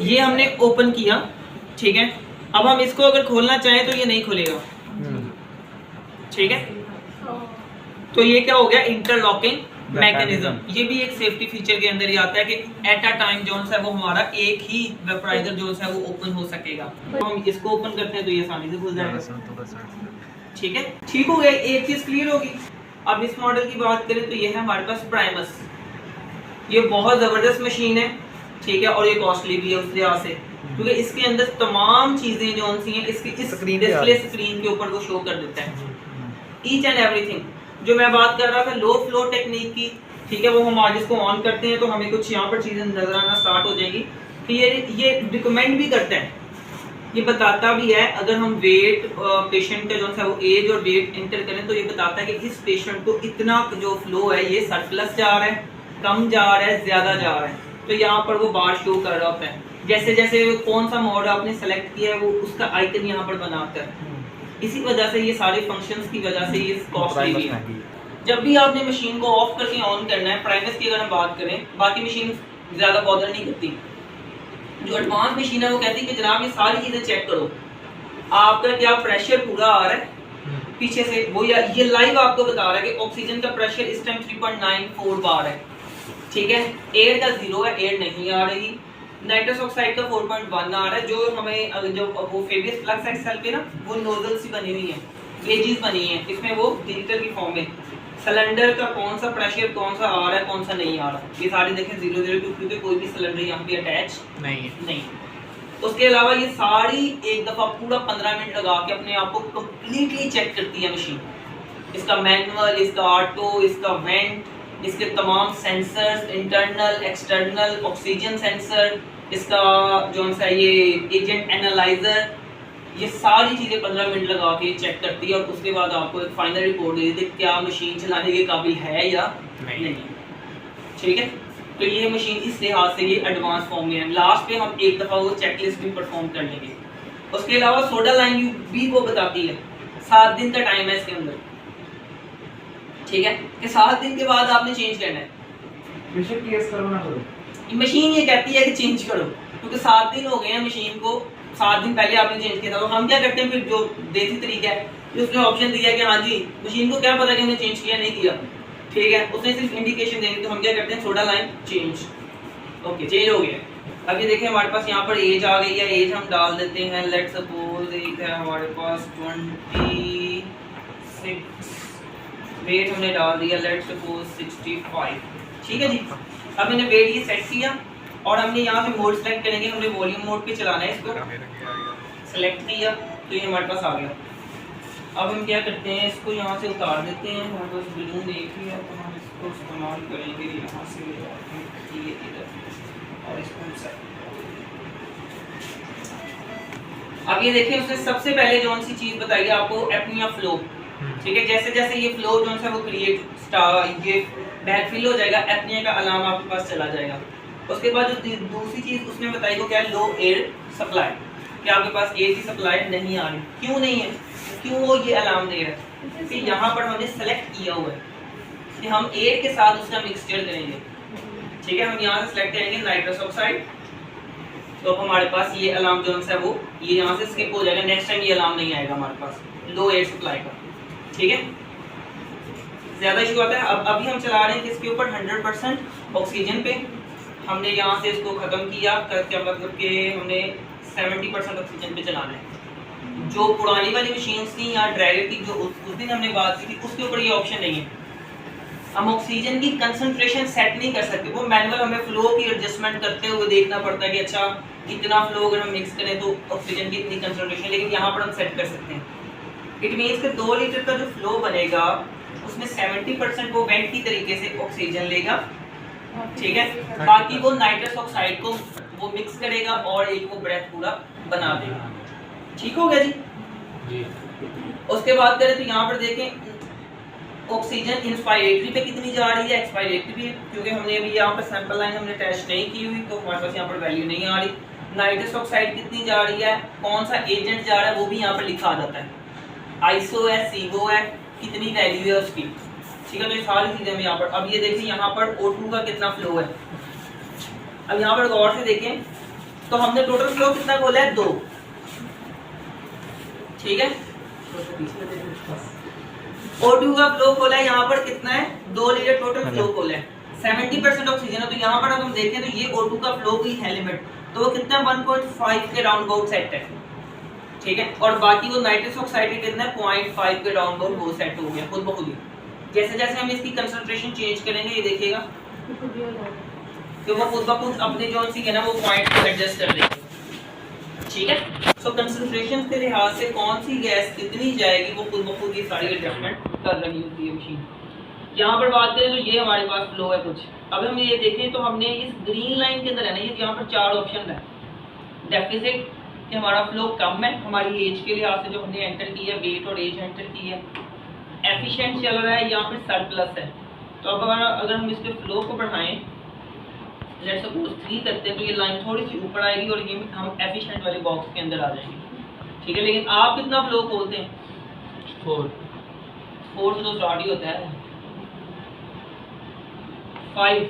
ये हमने ओपन किया, ठीक है। अब हम इसको अगर खोलना चाहें तो ये नहीं खुलेगा, ठीक है। तो ये क्या हो गया, इंटरलॉकिंग मैकेनिज्म। ये भी एक सेफ्टी फीचर के अंदर ही आता है कि एट अ टाइम जो है वो हमारा एक ही वेपराइजर जो है वो ओपन हो सकेगा। तो हम इसको ओपन करते हैं तो ये आसानी से खुल जाएगा, ठीक है। ठीक हो गया, एक चीज क्लियर होगी। अब इस मॉडल की बात करें तो ये है हमारे पास प्राइमस। ये बहुत जबरदस्त मशीन है, ठीक है, और ये कॉस्टली भी है उस लिहाज से, क्योंकि इसके अंदर तमाम चीजें जो सी हैं इसकी इस डिस्प्ले स्क्रीन के ऊपर वो शो कर देता है, ईच एंड एवरीथिंग। जो मैं बात कर रहा था लो फ्लो टेक्निक की, ठीक है, वो हम आज इसको ऑन करते हैं तो हमें कुछ यहाँ पर चीजें नजर आना स्टार्ट हो जाएंगी कि ये रिकमेंड भी करते हैं, ये बताता भी है अगर हम वेट पेशेंट का जो है वो एज और वेट इंटर करें तो ये बताता है कि इस पेशेंट को इतना जो फ्लो है ये सरप्लस जा रहा है, कम जा रहा है, ज्यादा जा रहा है। तो यहाँ पर वो बार शो कर रहा होता है, जैसे जैसे कौन सा मोड आपने सेलेक्ट किया है वो उसका आइकन यहाँ पर बनाता है। इसी वजह से ये सारे फंक्शंस की वजह से ये कॉस्टली भी है। जब भी आपने मशीन को ऑफ करके ऑन करना है, प्राइमस की अगर हम बात करें, बाकी मशीन ज्यादा बॉदर नहीं करती। जो एडवांस मशीन है वो कहती है कि जनाब ये सारी चीजें चेक करो, आपका क्या प्रेशर पूरा आ रहा है पीछे से, वो ये लाइव आपको बता रहा है कि ऑक्सीजन का प्रेशर इस टाइम 3.94 बार है, ठीक है। एयर का 0 है, एयर नहीं आ रही। नाइट्रस ऑक्साइड का 4.1 आ रहा है। जो हमें जो वो फेबियस फ्लक्स एक्सेल पे ना वो नोजल सी बनी हुई है, गेजेस बनी है, इसमें वो डिजिटल की फॉर्म में सिलेंडर का कौन सा प्रेशर कौन सा आ रहा है कौन सा नहीं आ रहा, ये सारी देखें 002 क्योंकि कोई भी सिलेंडर यहाँ पे अटैच नहीं। उसके अलावा ये सारी एक दफा पूरा 15 मिनट लगा के अपने आप को कंप्लीटली चेक करती है मशीन। इसका मैनुअल, इसका ऑटो, इसका वेंट, इसके तमाम sensors, internal external oxygen sensor, इसका जो है ये एजेंट एनालाइजर, ये सारी चीज़ें 15 मिनट लगा के चेक करती है और उसके बाद आपको एक फाइनल रिपोर्ट दे देती है क्या मशीन चलाने के काबिल है या नहीं, ठीक है। तो ये मशीन इस लिहाज से ये एडवांस फॉर्म में है। लास्ट पे हम एक दफ़ा वो चेकलिस्ट भी परफॉर्म कर लेंगे। उसके अलावा सोडा लाइन भी वो बताती है 7 दिन का टाइम है इसके अंदर, ठीक है, कि 7 दिन के बाद आपने चेंज करना है। बेशक केस करो ना करो, मशीन ये कहती है कि चेंज करो, क्योंकि 7 दिन हो गए हैं मशीन को, 7 दिन पहले आपने चेंज किया था। तो हम क्या करते हैं फिर जो देसी तरीका है, उसने ऑप्शन दिया कि हाँ जी मशीन को क्या पता कि हमने चेंज किया नहीं किया, ठीक है, उसने सिर्फ इंडिकेशन देनी, तो हम क्या करते हैं soda line change, okay change हो गया। अब ये देखें हमारे पास यहाँ पर एज आ गई है, एज हम डाल देते हैं, लेट्स सपोज एक है हमारे पास 26, वेट हमने डाल दिया लेट्स सपोज 65, ठीक है जी। अब मैंने वेट ये सेट किया और हमने यहाँ से मोड सेलेक्ट करेंगे, हमने वॉल्यूम मोड पे चलाना है, इसको सेलेक्ट किया तो ये हमारे पास आ गया। अब हम क्या करते हैं इसको यहाँ से उतार देते हैं, हमारे पास बलून एक ही है तो हम इसको इस्तेमाल करेंगे यहाँ से ये इधर और इसको अब ये देखिए उसने सबसे पहले जो सी चीज़ बताई आपको एपनिया फ्लो, ठीक है। जैसे जैसे ये फ्लो जो है वो क्रिएट ये बैक फिल हो जाएगा, एपनिया का अलार्म आपके पास चला जाएगा। उसके बाद जो दूसरी चीज़ उसने बताई वो क्या है, लो एयर सप्लाई, कि आपके पास एयर की सप्लाई नहीं आ रही। क्यों नहीं है, क्यों वो ये अलार्म दे रहा है, क्योंकि यहाँ पर हमने सेलेक्ट किया हुआ है कि हम एयर के साथ उसका मिक्सचर करेंगे, ठीक है। हम यहाँ से सेलेक्ट करेंगे नाइट्रस ऑक्साइड, तो हमारे पास ये अलार्म जो है वो ये यहाँ से स्किप हो जाएगा, नेक्स्ट टाइम ये अलार्म नहीं आएगा हमारे पास लो एयर सप्लाई का, ठीक है। ज़्यादा इशू आता है। अब अभी हम चला रहे हैं किसके ऊपर, 100% ऑक्सीजन पे। हमने यहाँ से इसको ख़त्म किया क्या मतलब कि हमने 70% ऑक्सीजन पे चलाना है। जो पुरानी वाली मशीन्स थी या ड्रैगर की जो उस दिन हमने बात की थी उसके ऊपर ये ऑप्शन नहीं है। हम ऑक्सीजन की कंसंट्रेशन सेट नहीं कर सकते, वो मैनुअल हमें फ्लो की एडजस्टमेंट करते हुए देखना पड़ता है कि अच्छा इतना फ्लो अगर हम मिक्स करें तो ऑक्सीजन की इतनी कंसंट्रेशन, लेकिन यहाँ पर हम सेट कर सकते हैं। इट मीन्स कि 2 लीटर का जो फ्लो बनेगा उसमें 70% वो वेंट की तरीके से ऑक्सीजन लेगा, ठीक है, बाकी वो नाइट्रस ऑक्साइड को वो मिक्स करेगा और एक वो ब्रेथ पूरा बना देगा, ठीक हो गया जी। उसके बाद करें तो यहाँ पर देखें ऑक्सीजन इंस्पायरेटरी पे कितनी जा रही है, एक्सपायरेटरी भी है, क्योंकि हमने अभी यहाँ पर सैंपल लाइन हमने टेस्ट नहीं की हुई तो हमारे पास यहाँ पर वैल्यू नहीं आ रही। नाइट्रस ऑक्साइड कितनी जा रही है, कौन सा एजेंट जा रहा है वो भी यहाँ पर लिखा आ जाता है, आइसो है, सीवो है, कितनी वैल्यू है उसकी, ठीक है। तो ये सारी चीज़ें हम यहाँ पर, अब ये देखिए यहाँ पर O2 का कितना फ्लो है। अब यहाँ पर गौर से देखें तो हमने टोटल फ्लो कितना खोला है 2, ठीक है। O2 का फ्लो खोला है यहाँ पर कितना है 2 लीटर टोटल फ्लो खोला है, 70% ऑक्सीजन है। तो यहाँ पर अगर हम देखें तो ये O2 का फ्लो की है लिमिट, तो वो कितना 1.5 के राउंड अबाउट सेट है, ठीक है। और बाकी वो नाइट्रस ऑक्साइड के कितना 0.5 के राउंड अबाउट वो सेट हो गया खुद ब खुद ही। जैसे जैसे हम इसकी कंसंट्रेशन चेंज करेंगे ये देखिएगा कि वो खुद ब खुद अपने जो सी है ना वो पॉइंट को एडजस्ट कर देगा, ठीक है। सो कंसंट्रेशन के लिहाज से कौन सी गैस कितनी जाएगी वो खुद ब खुद ही सारी एडजस्टमेंट कर रही होती है मशीन। यहाँ पर बात करें तो ये हमारे पास फ्लो है कुछ। अब हम ये देखें तो हमने इस ग्रीन लाइन के अंदर है ना, ये यहाँ पर 4 ऑप्शन है। डेफिसिट कि हमारा फ्लो कम है हमारी एज के लिहाज से जो हमने एंटर की है, वेट और एज एंटर की है। एफिशिएंट चल रहा है, यहाँ पे सरप्लस है। तो अब अगर हम इसके फ्लो को बढ़ाएं, लेट्स सपोज 3 करते हैं, तो ये लाइन थोड़ी सी ऊपर आएगी और ये हम एफिशिएंट वाले बॉक्स के अंदर आ जाएंगे, ठीक है। लेकिन आप कितना फ्लो खोलते हैं 4 से तो स्टार्ट ही होता है 5,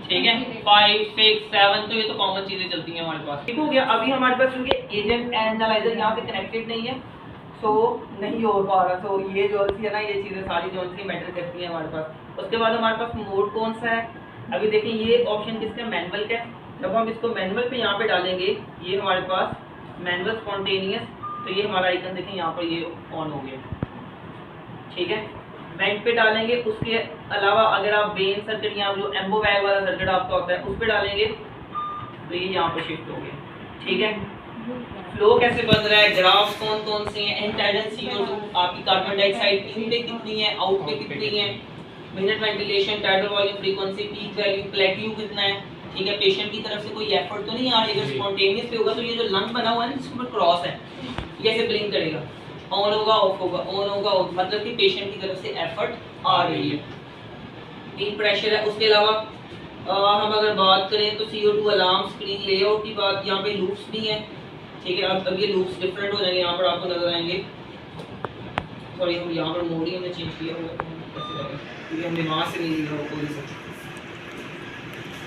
ठीक है। 5, 6, 7 तो ये तो कॉमन चीजें चलती हैं हमारे पास, ठीक हो गया। अभी हमारे पास क्योंकि एजेंट एनालाइजर यहाँ से कनेक्टेड नहीं है, सो नहीं हो पा रहा। तो ये जो है ना, ये चीज़ें सारी जो सी मैटर करती हैं हमारे पास। उसके बाद हमारे पास मोड कौन सा है, अभी देखिए ये ऑप्शन किसका मैनुअल का है। जब हम इसको मैनुअल पे यहाँ पे डालेंगे, ये हमारे पास मैनुअल स्पॉन्टेनियस, तो ये हमारा आइकन देखें यहाँ पर ये ऑन हो गया, ठीक है। वेंट पे डालेंगे, उसके अलावा अगर आप वेन सर्किट या जो एम्बोवैग वाला सर्किट आपका होता है उस पर डालेंगे तो ये यहाँ पर शिफ्ट हो गया, ठीक है। फ्लो कैसे बन रहा है, ग्राफ्स कौन कौन से हैं, एंटाइडल CO2 आपकी कार्बन डाइऑक्साइड इन पे कितनी है, आउट पे कितनी है, minute ventilation, tidal volume, frequency, peak value, plateau कितना है, ठीक है। पेशेंट की तरफ से कोई एफर्ट तो नहीं आ रही, अगर स्पॉन्टेनियस पे होगा तो ये जो लंग बना हुआ है ना इसके ऊपर क्रॉस है, ये ऐसे ब्लिंक करेगा, ऑन होगा ऑफ होगा, ऑन होगा ऑफ, मतलब कि पेशेंट की तरफ से एफर्ट आ रही है। पीक प्रेशर है। उसके अलावा हम अगर बात करें तो CO2 अलार्म स्क्रीन लेआउट की बात, यहाँ पे लूप्स भी हैं, ठीक है। अब ये लूप्स डिफरेंट हो जाएंगे, यहाँ पर आपको नजर आएंगे। सॉरी, हम यहाँ पर मोड ही हमने चेंज किया हुआ है, कैसे लगे क्योंकि हमने वहाँ से नहीं लिया कोई से।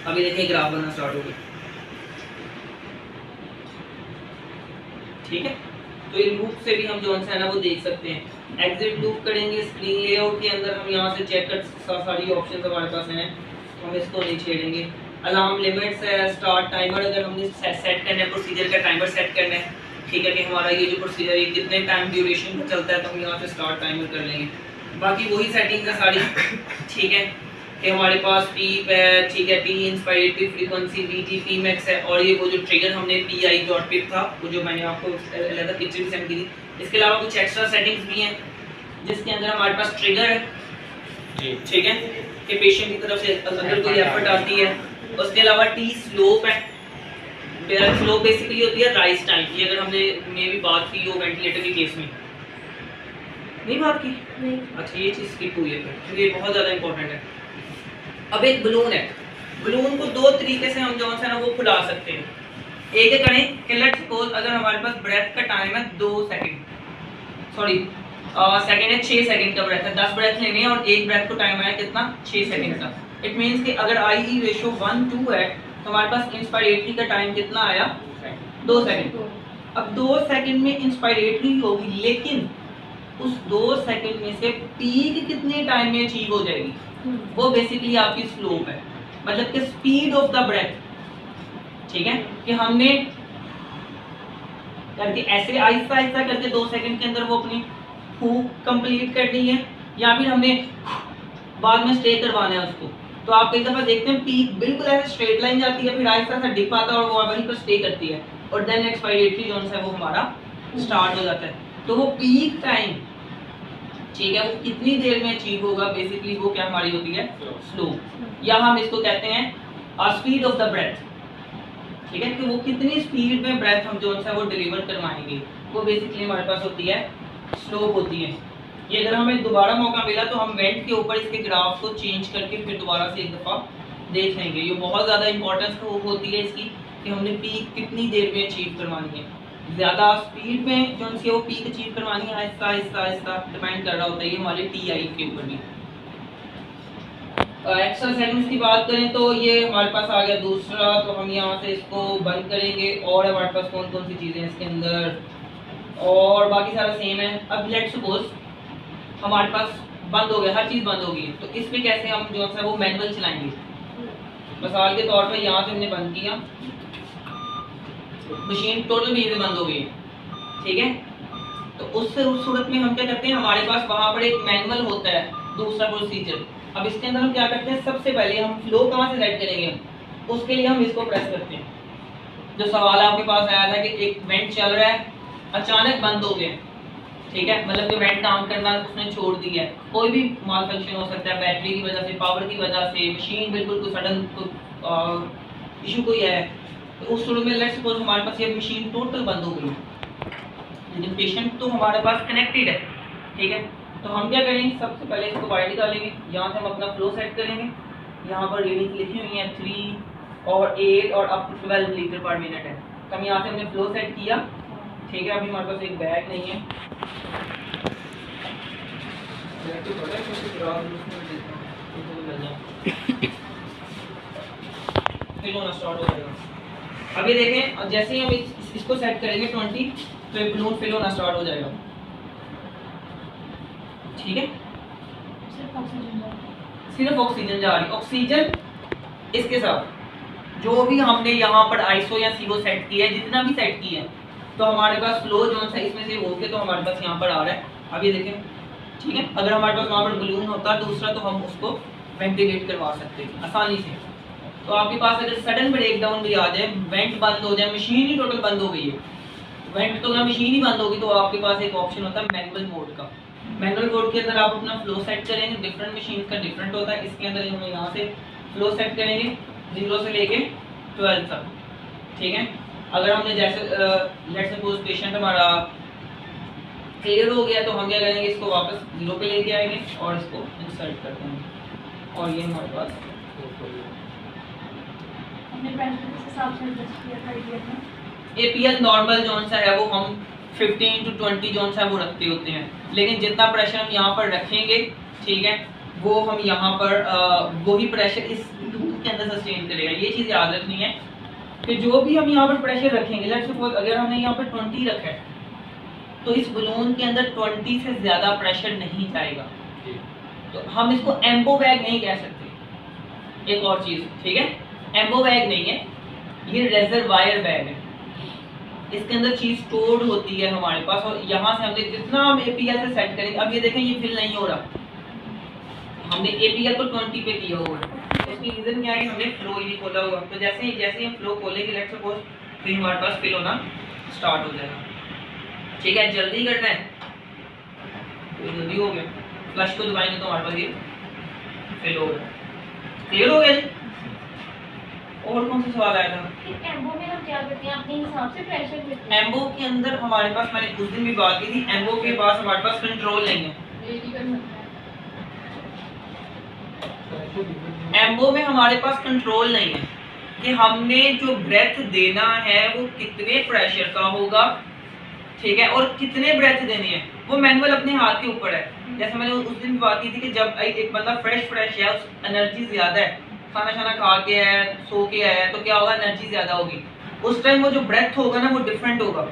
अभी देखिए ग्राफ बनना स्टार्ट हो गया, ठीक है। तो ये लूप से भी हम जो है ना वो देख सकते हैं। एग्जिट लूप करेंगे स्क्रीन लेआउट के अंदर, हम यहाँ से चेक कर सारी ऑप्शन हमारे पास हैं, हम इसको नहीं छेड़ेंगे। अलार्म लिमिट्स है, स्टार्ट टाइमर अगर हमने सेट करना है, प्रोसीजर का टाइमर सेट करना है, ठीक है, कि हमारा ये जो प्रोसीजर है कितने टाइम ड्यूरेशन में चलता है, तो हम यहाँ से स्टार्ट टाइमर कर लेंगे। बाकी वही सेटिंग है सारी, ठीक है, कि हमारे पास पीप है, ठीक है, T inspiratory frequency, BT Pmax है, और ये वो जो ट्रिगर हमने PI.pip था वो जो मैंने आपको अलग पिक्चर भी सेंड की थी। इसके अलावा कुछ एक्स्ट्रा सेटिंग्स भी हैं जिसके अंदर हमारे पास ट्रिगर है, ठीक है, कि पेशेंट की तरफ से अगर कोई एफर्ट आती है। उसके अलावा टी स्लोप है, स्लोप बेसिकली होती है राइज टाइम की, अगर हमने मे भी बात की हो वेंटिलेटर के केस में, नहीं बात की नहीं। अच्छा, ये चीज़ स्किप हुई है क्योंकि ये बहुत ज़्यादा इंपॉर्टेंट है। अब एक बलून है, बलून को 2 तरीके से हम जो है ना वो फुला सकते हैं। एक करें कि लेट्स सपोज अगर हमारे पास ब्रेथ का टाइम है 2 सेकंड, सॉरी सेकंड है 6 सेकंड का ब्रेथ है, 10 ब्रेथ लेने हैं और एक ब्रेथ को टाइम आया कितना 6 सेकंड का। इट मींस कि अगर IE रेशियो 1:2 है तो हमारे पास इंस्पायरेटरी का टाइम कितना आया 2 सेकंड। अब 2 सेकंड में इंस्पायरेटरी होगी, लेकिन उस 2 सेकंड में से पीक कितने टाइम में अचीव हो जाएगी, वो बेसिकली आपकी स्लोप है, मतलब कि स्पीड ऑफ द ब्रेथ, ठीक है, कि हमने करके ऐसे आहिस्ता आहिस्ता करके 2 सेकंड के अंदर वो अपनी फूक कंप्लीट करनी है, या फिर हमने बाद में स्टे करवाना है उसको। तो आप कई दफा देखते हैं पीक बिल्कुल ऐसे स्ट्रेट लाइन जाती है, फिर आहिस्ता सा डिप आता है और वो वहीं पर स्टे करती है, और देन एक्सपायरेटरी जोन है वो हमारा स्टार्ट हो जाता है। तो वो पीक टाइम, ठीक है, वो कितनी देर में अचीव होगा, बेसिकली वो क्या हमारी होती है स्लोप, या हम इसको कहते हैं स्पीड ऑफ द ब्रेथ, ठीक है, कि वो कितनी स्पीड में ब्रेथ हम जो है वो डिलीवर करवाएंगे, वो बेसिकली हमारे पास होती है स्लोप होती है। ये अगर हमें दोबारा मौका मिला तो हम वेंट के ऊपर इसके ग्राफ को चेंज करके फिर दोबारा से एक दफ़ा देख लेंगे। ये बहुत ज़्यादा इंपॉर्टेंस होती है इसकी कि हमने पीक कितनी देर में अचीव करवानी है। ज़्यादा स्पीड में जो उनसे वो पीक अचीव करवानी है, आहिस्ता आहिस्ता आहिस्ता डिपेंड कर रहा होता है ये हमारे TI के ऊपर भी। एक्स्ट्रा सेटिंग्स की बात करें तो ये हमारे पास आ गया दूसरा, तो हम यहाँ से इसको बंद करेंगे और हमारे पास कौन कौन सी चीज़ें हैं इसके अंदर, और बाकी सारा सेम है। अब लेट्स सपोज हमारे पास बंद हो गया, हर चीज़ बंद हो गई, तो इसमें कैसे हम जो है वो मैनुअल चलाएंगे। मिसाल के तौर पर यहाँ से हमने बंद किया, मशीन टोटल भी बंद हो गई, ठीक है। तो उस सूरत में हम क्या करते हैं, हमारे पास वहाँ पर एक मैनुअल होता है, दूसरा प्रोसीजर। अब इसके अंदर हम क्या करते हैं, सबसे पहले हम फ्लो कहाँ से सेट करेंगे, उसके लिए हम इसको प्रेस करते हैं। जो सवाल आपके पास आया था कि एक वेंट चल रहा है, अचानक बंद हो गया, ठीक है, मतलब कि वेंट काम करना उसने छोड़ दिया है, कोई भी माल फंक्शन हो सकता है, बैटरी की वजह से, पावर की वजह से, मशीन बिल्कुल कोई सडन इशू कोई है, तो उस सूरत में लेट्स सपोज हमारे पास ये मशीन टोटल बंद हो गई, लेकिन पेशेंट तो हमारे पास कनेक्टेड है, ठीक है। तो हम क्या करेंगे, सबसे पहले इसको वायर निकालेंगे, यहाँ से हम अपना फ्लो सेट करेंगे। यहाँ पर रीडिंग लिखी हुई है 3 और 8 और up to 12 litre per minute है। तो हम यहाँ से हमने फ्लो सेट किया, ठीक है। अभी हमारे पास एक बैग नहीं है, फिल होना स्टार्ट हो जाएगा। अभी देखें, जैसे ही हम इसको सेट करेंगे 20, तो ये बलून फिल होना स्टार्ट हो जाएगा, ठीक है। सिर्फ ऑक्सीजन जा रही है, ऑक्सीजन इसके साथ जो भी हमने यहाँ पर आईसो या सीओ सेट किया है, जितना भी सेट किया है, तो हमारे पास फ्लो जो है इसमें से हो के तो हमारे पास यहाँ पर आ रहा है। अब ये देखें, ठीक है। अगर हमारे पास वहाँ पर बलून होता है दूसरा, तो हम उसको वेंटिलेट करवा सकते हैं आसानी से। तो आपके पास अगर सडन ब्रेक डाउन भी आ जाए, वेंट बंद हो जाए, मशीन ही टोटल बंद हो गई है, वेंट तो मशीन ही बंद होगी, तो आपके पास एक ऑप्शन होता है मैनुअल मोड का। मैनुअल मोड के अंदर आप अपना फ्लो सेट करेंगे, डिफरेंट मशीन का डिफरेंट होता है। इसके अंदर हम यहाँ से फ्लो सेट करेंगे 0 से लेके 12 तक, ठीक है। अगर हमने जैसे लेट्स सपोज पेशेंट हमारा क्लियर हो गया, तो हम क्या करेंगे, इसको वापस 0 पे लेके आएंगे और इसको इंसर्ट कर देंगे, और ये हमारे पास एपीएल नॉर्मल जोन सा है वो हम 15 to 20 जोन सा वो रखते होते हैं, लेकिन जितना प्रेशर हम यहाँ पर रखेंगे, ठीक है, वो हम यहाँ पर वही प्रेशर इस लूप के अंदर सस्टेन करेगा। ये चीज़ याद रखनी है कि जो भी हम यहाँ पर प्रेशर रखेंगे, लेट्स सपोज अगर हमने यहाँ पर 20 रखा है, तो इस बलून के अंदर 20 से ज़्यादा प्रेशर नहीं जाएगा। तो हम इसको एम्बो बैग नहीं कह सकते। एक और चीज़, ठीक है, एम्बो बैग नहीं है, ये रेजरवायर बैग है। इसके अंदर चीज स्टोर्ड होती है हमारे पास, और यहाँ से हमने जितना हम एपीएल से सेट करेंगे, अब ये देखें ये फिल नहीं हो रहा, हमने एपीएल को 20 पे किया हुआ है। इसकी रीजन क्या है कि हमने फ्लो ही नहीं खोला हुआ। तो जैसे ही हम फ्लो खोलेंगे, लेट्स सपोज, फिर हमारे पास फिल होना स्टार्ट हो जाएगा, ठीक है। जल्दी करना है, तो जल्दी हो गया, फ्लश को दबाएंगे तो हमारे पास ये फिल हो गया। क्लियर हो गया जी? और कौन सा सवाल आया था? एम्बो में हम क्या करते हैं, अपने हिसाब से प्रेशर देते हैं। एम्बो के अंदर हमारे पास, मैंने उस दिन भी बात की थी, एम्बो के पास हमारे पास कंट्रोल नहीं है। एम्बो में हमारे पास कंट्रोल नहीं है कि हमने जो ब्रेथ देना है वो कितने प्रेशर का होगा, ठीक है, और कितने ब्रेथ देने हैं, वो मैनुअल अपने हाथ के ऊपर है। जैसे मैंने उस दिन भी बात की थी कि जब एक बंदा फ्रेश है, उस एनर्जी ज्यादा है, खाना शाना खा के है, सो के है, तो क्या होगा, एनर्जी ज्यादा होगी, उस टाइम वो जो ब्रेथ होगा ना वो डिफरेंट होगा,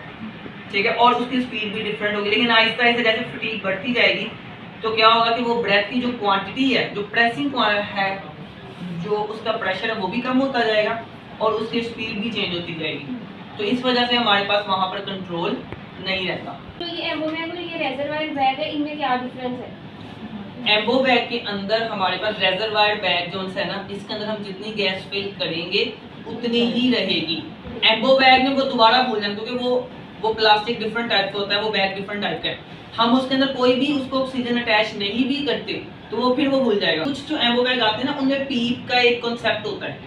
ठीक है, और उसकी स्पीड भी डिफरेंट होगी। लेकिन आहिस्ता आहिस्ता जैसे फटीग बढ़ती जाएगी, तो क्या होगा कि वो ब्रेथ की जो क्वांटिटी है, जो प्रेसिंग है, जो उसका प्रेशर है, वो भी कम होता जाएगा और उसकी स्पीड भी चेंज होती जाएगी। तो इस वजह से हमारे पास वहाँ पर कंट्रोल नहीं रहता। तो ये एम्बो बैग और ये रेजरवायर बैग है, इनमें क्या डिफरेंस है? एम्बो बैग के अंदर हमारे पास रेजरवायर बैग जो है ना, इसके अंदर हम जितनी गैस फिल करेंगे उतनी ही रहेगी। एम्बो बैग में वो दोबारा भूल जाए, क्योंकि वो प्लास्टिक डिफरेंट टाइप का होता है, वो बैग डिफरेंट टाइप का है, हम उसके अंदर कोई भी उसको ऑक्सीजन अटैच नहीं भी करते तो वो फिर वो भूल जाएगा। कुछ जो एम्बो बैग आते हैं ना, उनमें पीप का एक कॉन्सेप्ट होता है,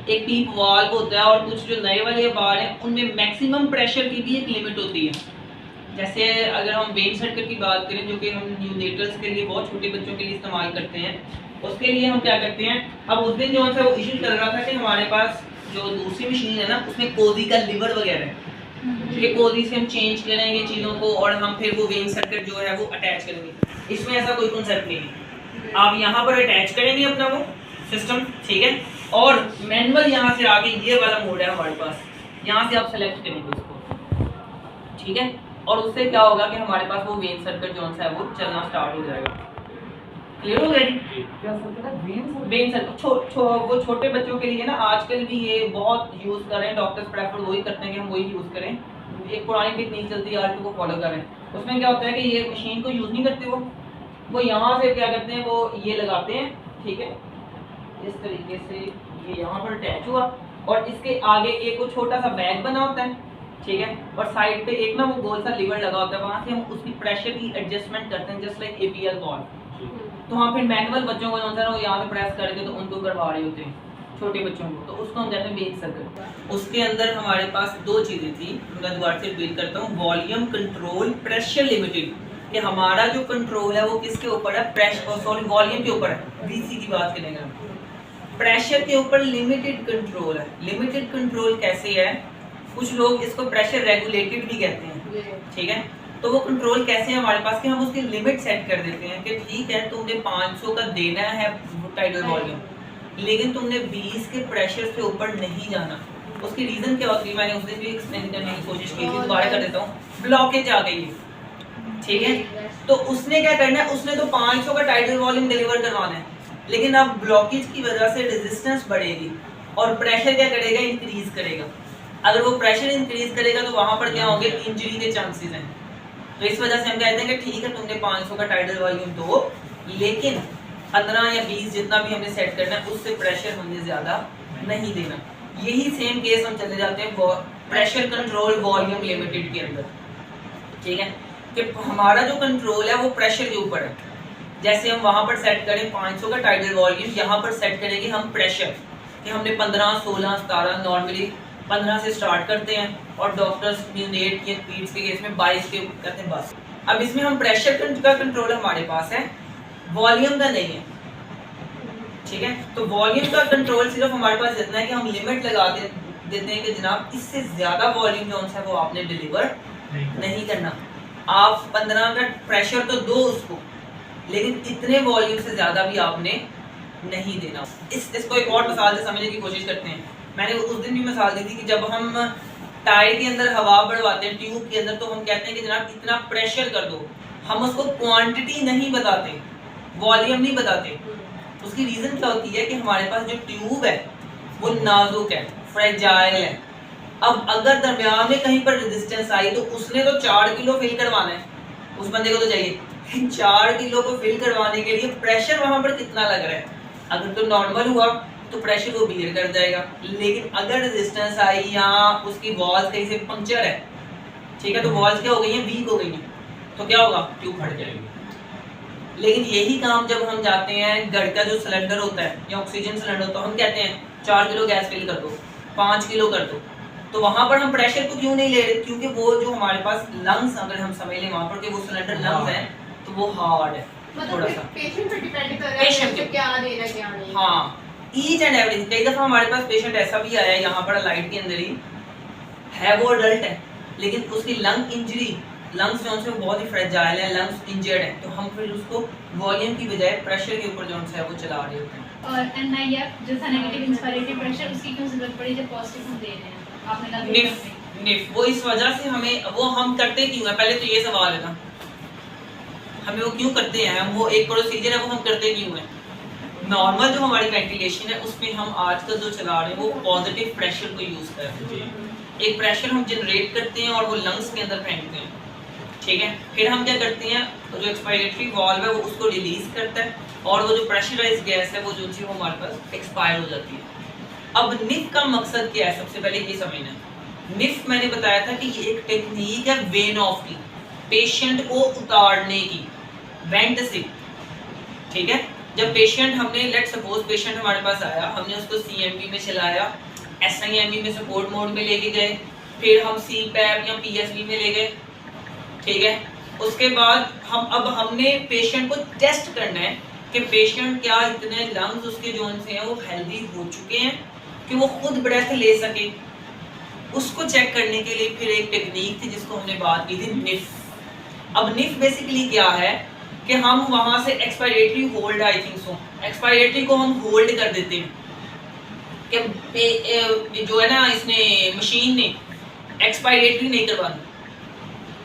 एक पीप वाल्व होता है, और कुछ जो नए वाले बार हैं उनमें मैक्सिमम प्रेशर की भी एक लिमिट होती है। जैसे अगर हम वेन सर्किट की बात करें, जो कि हम न्यूनेटल्स के लिए, बहुत छोटे बच्चों के लिए इस्तेमाल करते हैं, उसके लिए हम क्या करते हैं, अब उस दिन जो है वो इशू चल रहा था कि हमारे पास जो दूसरी मशीन है ना, उसमें कोजी का लिवर वगैरह है, कि कोजी से हम चेंज करेंगे चीज़ों को और हम फिर वो वेन सर्किट जो है वो अटैच करेंगे। इसमें ऐसा कोई कॉन्सेप्ट नहीं है, आप यहाँ पर अटैच करेंगे अपना वो सिस्टम, ठीक है। और मैनुअल यहाँ से आगे ये वाला मोड है हमारे पास, यहाँ से आप सेलेक्ट करेंगे उसको, ठीक है। और उससे क्या होगा कि हमारे पास वो वेन सर्किट जो है वो चलना स्टार्ट हो जाएगा। क्लियर हो गया जी? क्या सर्किट है? वेन सर्किट वो छोटे बच्चों के लिए ना आजकल भी ये बहुत यूज कर रहे हैं, डॉक्टर्स प्रेफर वही करते हैं कि हम वही यूज करें। एक पुरानी टेक्निक चलती है आजकल को फॉलो करें। उसमें क्या होता है कि ये मशीन को यूज नहीं करते वो यहाँ से क्या करते हैं, वो ये लगाते हैं, ठीक है, इस तरीके से ये यहाँ पर अटैच हुआ और इसके आगे एक वो छोटा सा बैग बना होता है, ठीक है। और साइड पे एक ना वो गोल सा लीवर लगा होता है, वहाँ से हम उसकी प्रेशर की एडजस्टमेंट करते हैं, जस्ट लाइक एपीएल वॉल्व। तो वहाँ फिर मैनुअल बच्चों को जो होता है वो यहाँ पे प्रेस करके तो उनको करवा रहे होते हैं छोटे बच्चों को, तो उसको हम कहते हैं वेन सर्किट। उसके अंदर हमारे पास दो चीज़ें थी, मैं दोबारा से रिपीट करता हूँ, वॉल्यूम कंट्रोल, प्रेशर लिमिटेड। कि हमारा जो कंट्रोल है वो किसके ऊपर है, प्रेशर, सॉरी वॉल्यूम के ऊपर है, वीसी की बात करेंगे हम। प्रेशर के ऊपर लिमिटेड कंट्रोल है। लिमिटेड कंट्रोल कैसे है, कुछ लोग इसको प्रेशर रेगुलेटेड भी कहते हैं, ठीक है। तो वो कंट्रोल कैसे है हमारे पास कि हम उसकी लिमिट सेट कर देते हैं कि ठीक है तुमने 500 का देना है टाइडल वॉल्यूम, लेकिन तुमने 20 के प्रेशर से ऊपर नहीं जाना। उसकी रीजन क्या होती है, मैंने उस दिन भी एक्सप्लेन करने की कोशिश की थी, दोबारा कर देता हूँ। ब्लॉकेज आ गई है, ठीक है, तो उसने क्या करना है, उसने तो 500 का टाइडल वॉल्यूम डिलीवर करवाना है, लेकिन अब ब्लॉकेज की वजह से रेजिस्टेंस बढ़ेगी और प्रेशर क्या करेगा, इंक्रीज करेगा। अगर वो प्रेशर इंक्रीज करेगा तो वहां पर क्या होंगे, इंजरी के चांसेस हैं। तो इस वजह से हम कहते हैं कि ठीक है तुमने 500 का टाइडल वॉल्यूम दो, लेकिन 15 या 20 जितना भी हमने सेट करना है उससे प्रेशर हमने ज्यादा नहीं देना। यही सेम केस हम चले जाते हैं प्रेशर कंट्रोल वॉल्यूम लिमिटेड के अंदर, ठीक है, कि हमारा जो कंट्रोल है वो प्रेशर के ऊपर है। जैसे हम वहां पर सेट करें 500 का टाइडल वॉल्यूम, यहाँ पर सेट करेंगे हम प्रेशर कि हमने 15, 16, 17, नॉर्मली 15 से स्टार्ट करते हैं और डॉक्टर्स न्यूनेट के पीड्स के केस में 22 के करते हैं बस। अब इसमें हम प्रेशर का कंट्रोल हमारे पास है, वॉल्यूम का नहीं है, ठीक है। तो वॉल्यूम का कंट्रोल सिर्फ हमारे पास इतना है कि हम लिमिट लगा देते हैं कि जनाब इससे ज्यादा वॉल्यूम जो है वो आपने डिलीवर नहीं करना। आप 15 का प्रेशर तो दो उसको, लेकिन इतने वॉल्यूम से ज्यादा भी आपने नहीं देना। इसको एक और मिसाल से समझने की कोशिश करते हैं। मैंने उस दिन भी मिसाल दी थी कि जब हम टायर के अंदर हवा बढ़वाते हैं ट्यूब के अंदर, तो हम कहते हैं कि जनाब इतना प्रेशर कर दो। हम उसको क्वांटिटी नहीं बताते, वॉल्यूम नहीं बताते। उसकी रीजन क्या होती है कि हमारे पास जो ट्यूब है वो नाजुक है, फ्रेजाइल है। अब अगर दरमियान में कहीं पर रेजिस्टेंस आई तो उसने तो 4 किलो फिल करवाना है, उस बंदे को तो चाहिए 4 किलो को फिल करवाने के लिए प्रेशर वहां पर कितना लग रहा है। अगर तो नॉर्मल हुआ तो प्रेशर को बियर कर जाएगा, लेकिन अगर रेजिस्टेंस आई या उसकी वॉल्स कहीं से पंक्चर है, ठीक है, तो वॉल्स क्या हो गई हैं, वीक हो गई हैं, तो क्या होगा, ट्यूब फट जाएगी। लेकिन यही काम जब हम जाते हैं घर का जो सिलेंडर होता है या ऑक्सीजन सिलेंडर होता है, हम कहते हैं 4 किलो गैस फिल कर दो, 5 किलो कर दो, तो वहां पर हम प्रेशर को क्यों नहीं ले रहे, क्योंकि वो जो हमारे पास लंग्स, अगर हम समझ लें वहां पर कि वो सिलेंडर लंग्स है तो वो हार्ड है, थोड़ा सा पेशेंट पे डिपेंड कर रहा है पेशेंट क्या देना क्या नहीं। हाँ, ईच एंड एवरीथिंग। कई दफा हमारे पास पेशेंट ऐसा भी आया है यहाँ पर लाइट के अंदर ही है, वो अडल्ट है, लेकिन उसकी लंग इंजरी, लंग्स जो है बहुत ही फ्रेजाइल है, लंग्स इंजर्ड है, तो हम फिर उसको वॉल्यूम की बजाय प्रेशर के ऊपर जो है वो चला रहे होते हैं। और एनआईएफ जो था नेगेटिव इंस्पिरेटरी प्रेशर, उसकी क्यों जरूरत पड़ी जब पॉजिटिव हम दे रहे हैं? आपने कहा निफ वो इस वजह से हमें, वो हम करते क्यों है, पहले तो ये सवाल है ना, हमें वो क्यों करते हैं, हम वो एक प्रोसीजर है वो हम करते क्यों है। नॉर्मल जो हमारी वेंटिलेशन है उसमें हम आजकल जो चला रहे हैं वो पॉजिटिव प्रेशर को यूज कर रहे हैं। एक प्रेशर हम जनरेट करते हैं और वो लंग्स के अंदर फेंकते हैं, ठीक है। फिर हम क्या करते हैं, तो जो एक्सपायरेटरी वाल्व है वो उसको रिलीज करता है और वो जो प्रेशराइज्ड गैस है वो जो चीज हमारे पास एक्सपायर हो जाती है। अब निफ का मकसद क्या है, सबसे पहले ये समझना है। निफ मैंने बताया था कि ये एक टेक्निक है वेन ऑफ की, पेशेंट को उतारने की, वेंट से, ठीक है। जब पेशेंट, हमने लेट सपोज पेशेंट हमारे पास आया, हमने उसको सीएमबी में चलाया, एसआईएमबी में सपोर्ट मोड में लेके गए, फिर हम सीपैप या पीएसबी में ले गए, ठीक है। उसके बाद हमने पेशेंट को टेस्ट करना है कि पेशेंट क्या इतने लंग्स उसके जो से हैं वो हेल्दी हो चुके हैं कि वो खुद ब्रेथ ले सके। उसको चेक करने के लिए फिर एक टेक्निक थी जिसको हमने बात की थी, निफ। अब निफ बेसिकली क्या है, कि हम वहां से expiratory hold, I think so, expiratory को हम होल्ड कर देते हैं कि जो है ना इसने मशीन ने एक्सपायरेटरी नहीं करवानी,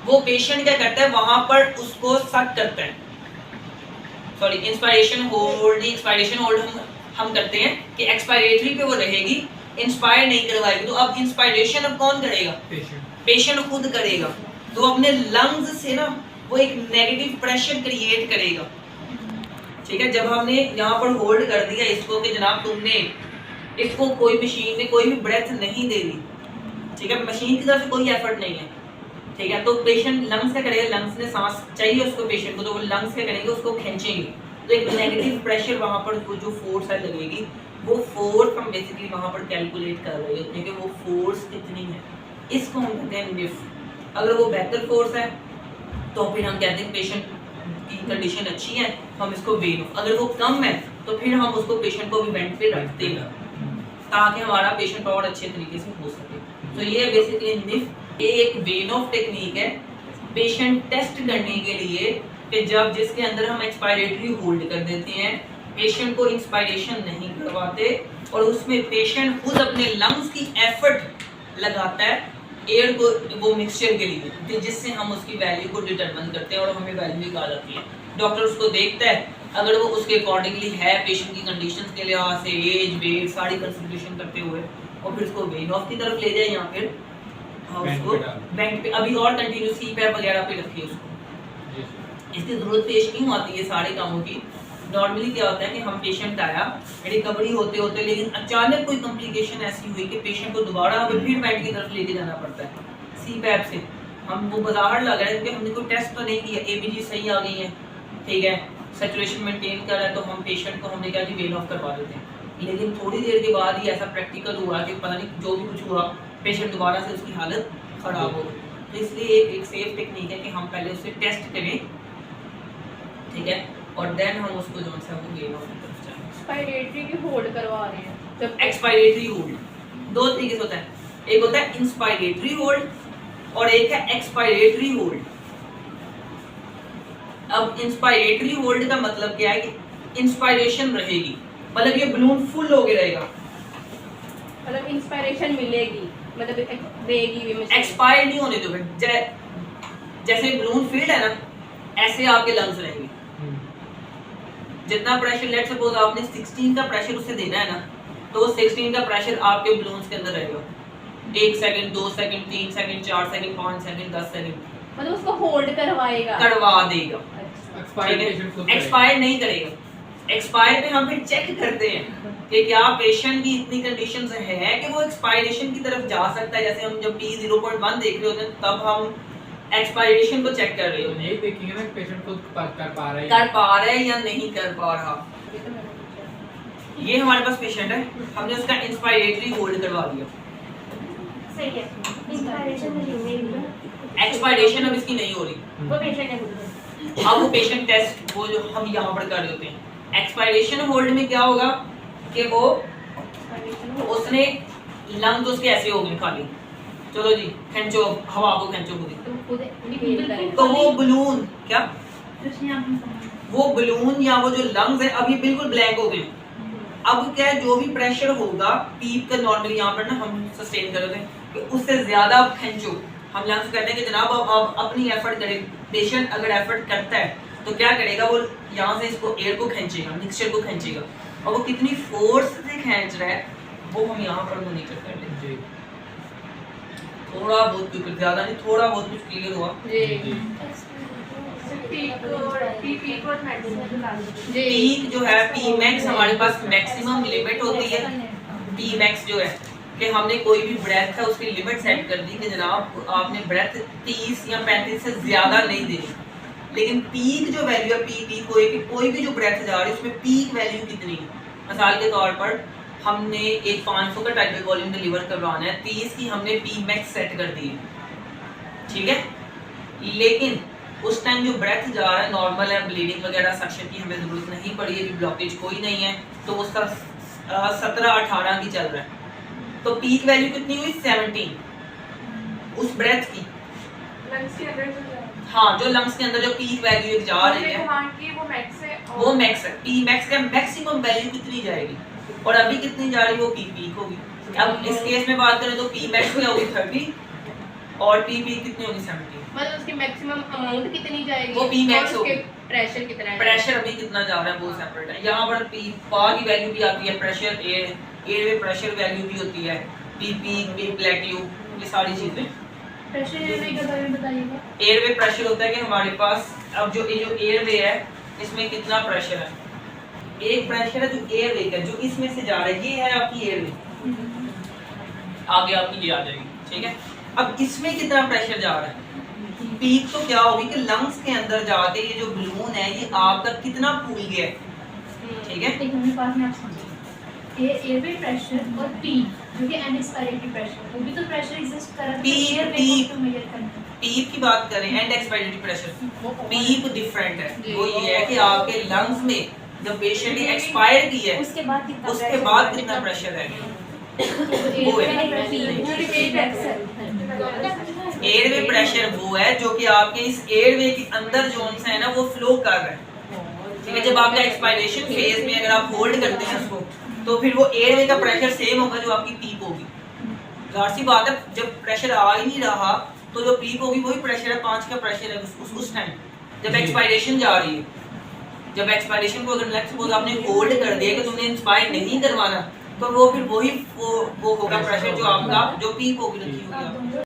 वो पेशेंट क्या करता है वहां पर उसको सक करता है, sorry inspiration hold, expiration hold हम करते हैं कि एक्सपायरेटरी पे वो रहेगी, इंस्पायर नहीं करवाएगी। तो अब इंस्पायरेशन अब कौन करेगा? पेशेंट खुद करेगा। तो अपने लंग्स से ना वो एक नेगेटिव प्रेशर क्रिएट करेगा, ठीक है। जब हमने यहाँ पर होल्ड कर दिया इसको कि जनाब तुमने इसको, कोई मशीन ने कोई भी ब्रेथ नहीं दे दी, ठीक है, मशीन की तरफ से कोई एफर्ट नहीं है, ठीक है, तो पेशेंट लंग्स क्या करेगा, लंग्स ने सांस चाहिए उसको पेशेंट को, तो वो लंग्स क्या करेंगे, उसको खींचेंगे, तो एक नेगेटिव प्रेशर वहां पर जो फोर्स है लगेगी, वो फोर्स हम बेसिकली वहां पर कैलकुलेट कर रहे होते हैं कि वो फोर्स कितनी है, इसको हम कहते हैं लिफ्ट। अगर वो बेहतर फोर्स है तो फिर हम कहते हैं पेशेंट की कंडीशन अच्छी है, हम इसको वेन ऑफ। अगर वो कम है तो फिर हम उसको पेशेंट को भी वेंट पे रखते हैं ताकि हमारा पेशेंट और अच्छे तरीके से हो सके। तो ये बेसिकली निफ्ट एक वेन ऑफ टेक्निक है पेशेंट टेस्ट करने के लिए कि जब जिसके अंदर हम एक्सपायरेटरी होल्ड कर देते हैं, पेशेंट को इंस्पायरेशन नहीं करवाते और उसमें पेशेंट खुद अपने लंग्स की एफर्ट लगाता है एयर को वो मिक्सचर के लिए, जिससे हम उसकी वैल्यू को डिटरमिन करते हैं और हमें वैल्यू निकाल आती है। डॉक्टर उसको देखता है, अगर वो उसके अकॉर्डिंगली है पेशेंट की कंडीशंस के लिहाज से, एज वेट सारी कंसिडरेशन करते हुए, और फिर उसको वेन ऑफ की तरफ ले जाए या फिर उसको बैंक पे अभी और कंटिन्यू सीपैप वगैरह पे रखिए उसको। इसकी जरूरत पेश क्यों आती है सारे कामों की? नॉर्मली क्या होता है कि हम पेशेंट आया रिकवरी होते होते, लेकिन अचानक कोई कॉम्प्लिकेशन ऐसी हुई कि पेशेंट को दोबारा हमें फिर बेड की तरफ लेके जाना पड़ता है सीपैप से। हम वो बाहर लग रहा है क्योंकि हमने कोई टेस्ट तो नहीं किया, एबीजी सही आ गई है, ठीक है, सैचुरेशन मेंटेन कर रहा है, तो हम पेशेंट को हमने क्या कि वेन ऑफ करवा देते हैं। लेकिन थोड़ी देर के बाद ही ऐसा प्रैक्टिकल हुआ कि पता नहीं जो भी कुछ हुआ, पेशेंट दोबारा से उसकी हालत खराब हो गई। तो इसलिए एक सेफ टेक्निक है कि हम पहले उससे टेस्ट करें, ठीक है, और देन हम उसको जो है वो वेन ऑफ की तरफ जाएं। एक्सपायरेटरी की होल्ड करवा रहे हैं जब एक्सपायरेटरी होल्ड दो तरीके से होता है, एक होता है इंस्पायरेटरी होल्ड और एक है एक्सपायरेटरी होल्ड। अब इंस्पायरेटरी होल्ड का मतलब क्या है कि इंस्पायरेशन रहेगी, मतलब ये बलून फुल होके रहेगा, मतलब इंस्पायरेशन मिलेगी, मतलब देगी भी मशीन। एक्सपायर नहीं होने दोगे। जैसे बलून फील्ड है ना, ऐसे आपके लंग्स रहेंगे। जितना प्रेशर, लेट सपोज आपने 16 का प्रेशर उसे देना है ना, तो 16 का प्रेशर आपके बलून्स के अंदर रहेगा। 1 second, 2 second, 3 second, 4 second, 5 second, 10 second, मतलब उसको होल्ड करवाएगा, करवा देगा। अच्छा। एक्सपायर नहीं करेगा। एक्सपायर पे हम फिर चेक करते हैं कि क्या पेशेंट की इतनी कंडीशंस है कि वो एक्सपायरेशन की तरफ जा सकता है। जैसे हम जब P 0.1 देख रहे होते हैं तब हम एक्सपायरेशन को चेक कर रहे होते हैं, नहीं देखेंगे ना पेशेंट खुद कर पा रहा है या नहीं कर पा रहा। ये हमारे पास पेशेंट है, हमने उसका इंस्पायरेटरी होल्ड करवा दिया, सही है। इंस्पायरेशन नहीं, एक्सपायरेशन अब इसकी नहीं हो रही। वो पेशेंट है खुद। अब वो पेशेंट टेस्ट वो जो हम यहाँ पर कर रहे होते हैं, एक्सपायरेशन होल्ड में क्या होगा कि वो उसने लंग्स उसके ऐसे हो गए खाली, चलो जी खींचो हवा को, खींचो खुद, तो वो बलून क्या, वो बलून या वो जो लंग्स है अब ये बिल्कुल ब्लैंक हो गए। अब क्या है, जो भी प्रेशर होगा पीप का, नॉर्मली यहाँ पर ना हम सस्टेन कर रहे हैं कि उससे ज्यादा आप खींचो। हम लंग्स कहते हैं कि जनाब अब अपनी एफर्ट करें। पेशेंट अगर एफर्ट करता है तो क्या करेगा, वो यहाँ से इसको एयर को खींचेगा, मिक्सचर को खींचेगा, और वो कितनी फोर्स से खींच रहा है वो हम यहाँ पर मॉनिटर कर लेंगे। थोड़ा बहुत कुछ, ज्यादा नहीं, थोड़ा बहुत कुछ क्लियर हुआ जी। पीक जो है, पी मैक्स हमारे पास मैक्सिमम लिमिट होती है। पी मैक्स जो है कि हमने कोई भी ब्रेथ है उसकी लिमिट सेट कर दी कि जनाब आपने ब्रेथ 30 या 35 से ज्यादा नहीं देनी। लेकिन पीक जो वैल्यू है, पी कोई भी जो ब्रेथ जा रही है उसमें पीक वैल्यू कितनी है। मिसाल के तौर पर हमने एक 500 का टाइटल वॉल्यूम डिलीवर करवाना है, 30 की हमने पी मैक्स सेट कर दी है, ठीक है। लेकिन उस टाइम जो ब्रेथ जा रहा है नॉर्मल है, ब्लीडिंग वगैरह सक्शन की हमें जरूरत नहीं पड़ी है, ब्लॉकेज कोई नहीं है, तो उसका 17-18 की चल रहा है, तो पीक वैल्यू कितनी हुई 17 उस ब्रेथ की। हाँ जो लंग्स के अंदर जो पीक वैल्यू जा रही है वो मैक्स है वो मैक्स है। पी मैक्स का मैक्सिमम वैल्यू कितनी जाएगी और अभी कितनी जा रही है, वो पी पीक होगी। अब इस केस में बात करें तो पी मैक्स क्या होगी 30 और पी पीक कितनी होगी 70। मतलब उसकी मैक्सिमम अमाउंट कितनी जाएगी, वो P max और उसके प्रेशर कितना है, प्रेशर अभी कितना जा रहा है वो सेपरेट है। यहाँ पर पी पा की वैल्यू भी आती है, प्रेशर एयर प्रेशर वैल्यू भी होती है, पी पीक पी प्लेट्यू, ये सारी चीजें। प्रेशर एयरवे के बारे में बताइएगा। एयरवे प्रेशर होता है कि हमारे पास अब जो ये जो एयरवे है इसमें कितना प्रेशर है, एक प्रेशर है जो एयरवे का जो इसमें से जा रहा है, ये है आपकी एयरवे, आगे आपकी ये आ जाएगी, ठीक है। अब इसमें कितना प्रेशर जा रहा है, पीक तो क्या होगी कि लंग्स के अंदर जाके ये जो बलून है ये आपका कितना फूल गया है, ठीक है। एक मिनट बाद में आप समझिए, एयरवे प्रेशर और पी जो कि अनएक्सपायरेटरी प्रेशर, वो भी तो प्रेशर एग्जिस्ट कर रहा है, पीप तो मेजर करना है। पीप की बात करें and expiratory pressure, PEEP different है। वो ये है कि आपके लंग्स में जब पेशेंट ने एक्सपायर की है उसके बाद कितना प्रेशर है, वो एयरवे प्रेशर वो है जो कि आपके इस एयरवे के अंदर जोन्स है ना वो फ्लो कर रहा है, ठीक है। जब आपका एक्सपायरेशन फेज में अगर आप होल्ड करते हैं उसको तो फिर वो एयरवे का प्रेशर सेम होगा जो आपकी पीक होगी। जाहिर सी बात है जब प्रेशर आ ही नहीं रहा तो जो पीक होगी वही प्रेशर है, 5 का प्रेशर है उस टाइम जब एक्सपायरेशन जा रही है। जब एक्सपायरेशन को अगर लेट्स सपोज आपने होल्ड कर दिया कि तुमने इंस्पायर नहीं करवाना तो वो फिर वही वो होगा प्रेशर जो आपका जो पीक होगी रखी होगी।